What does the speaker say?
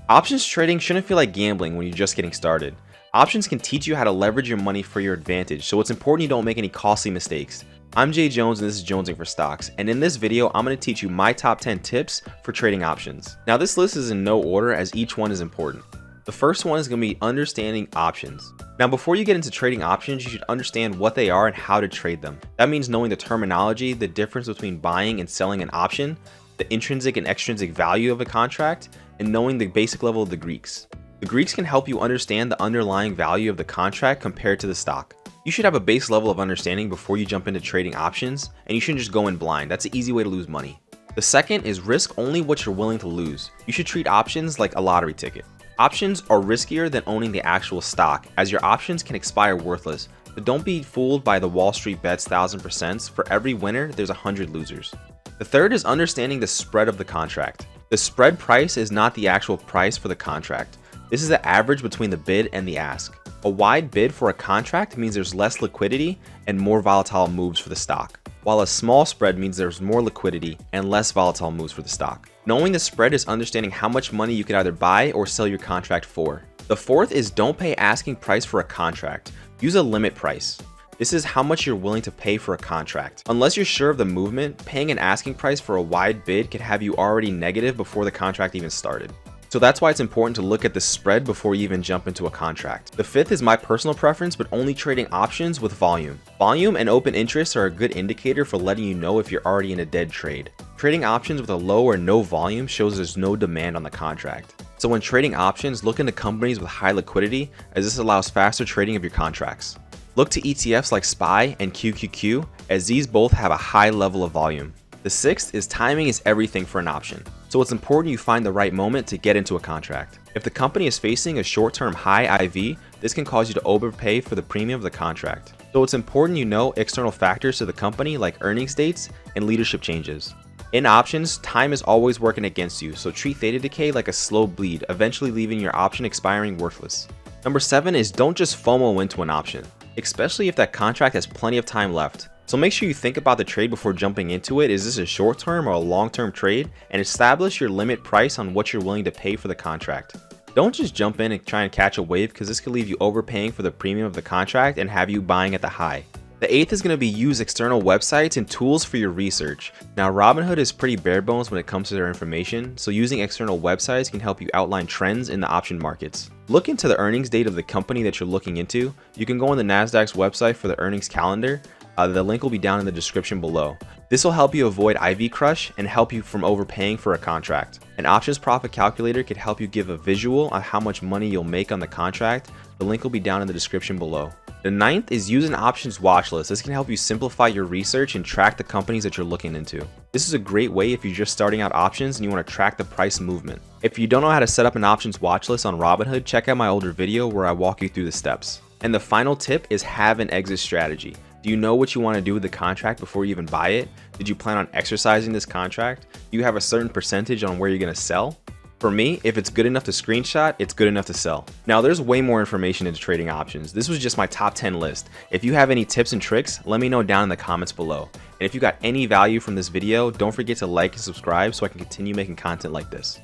Options trading shouldn't feel like gambling when you're just getting started. Options can teach you how to leverage your money for your advantage, so it's important you don't make any costly mistakes. I'm Jay Jones and this is Jonesing for Stocks, and in this video I'm going to teach you my top 10 tips for trading options. Now this list is in no order as each one is important. The first one is going to be understanding options. Now before you get into trading options, you should understand what they are and how to trade them. That means knowing the terminology, the difference between buying and selling an option, the intrinsic and extrinsic value of a contract, and knowing the basic level of the Greeks. The Greeks can help you understand the underlying value of the contract compared to the stock. You should have a base level of understanding before you jump into trading options, and you shouldn't just go in blind. That's an easy way to lose money. The second is risk only what you're willing to lose. You should treat options like a lottery ticket. Options are riskier than owning the actual stock, as your options can expire worthless, but don't be fooled by the Wall Street bets 1000%. For every winner, there's 100 losers. The third is understanding the spread of the contract. The spread price is not the actual price for the contract. This is the average between the bid and the ask. A wide bid for a contract means there's less liquidity and more volatile moves for the stock, while a small spread means there's more liquidity and less volatile moves for the stock. Knowing the spread is understanding how much money you can either buy or sell your contract for. The fourth is don't pay asking price for a contract. Use a limit price. This is how much you're willing to pay for a contract. Unless you're sure of the movement, paying an asking price for a wide bid could have you already negative before the contract even started. So that's why it's important to look at the spread before you even jump into a contract. The fifth is my personal preference, but only trading options with volume. Volume and open interest are a good indicator for letting you know if you're already in a dead trade. Trading options with a low or no volume shows there's no demand on the contract. So when trading options, look into companies with high liquidity, as this allows faster trading of your contracts. Look to ETFs like SPY and QQQ, as these both have a high level of volume. The sixth is timing is everything for an option. So it's important you find the right moment to get into a contract. If the company is facing a short-term high IV, this can cause you to overpay for the premium of the contract. So it's important you know external factors to the company like earnings dates and leadership changes. In options, time is always working against you, so treat theta decay like a slow bleed, eventually leaving your option expiring worthless. Number 7 is don't just FOMO into an option, especially if that contract has plenty of time left. So make sure you think about the trade before jumping into it. Is this a short-term or a long-term trade? And establish your limit price on what you're willing to pay for the contract. Don't just jump in and try and catch a wave, because this could leave you overpaying for the premium of the contract and have you buying at the high. The eighth is going to be use external websites and tools for your research. Now Robinhood is pretty bare bones when it comes to their information, so using external websites can help you outline trends in the option markets. Look into the earnings date of the company that you're looking into. You can go on the Nasdaq's website for the earnings calendar. The link will be down in the description below. This will help you avoid IV crush and help you from overpaying for a contract. An options profit calculator could help you give a visual on how much money you'll make on the contract. The link will be down in the description below. The ninth is use an options watch list. This can help you simplify your research and track the companies that you're looking into. This is a great way if you're just starting out options and you want to track the price movement. If you don't know how to set up an options watch list on Robinhood, check out my older video where I walk you through the steps. And the final tip is have an exit strategy. Do you know what you want to do with the contract before you even buy it? Did you plan on exercising this contract? Do you have a certain percentage on where you're going to sell? For me, if it's good enough to screenshot, it's good enough to sell. Now there's way more information into trading options. This was just my top 10 list. If you have any tips and tricks, let me know down in the comments below. And if you got any value from this video, don't forget to like and subscribe so I can continue making content like this.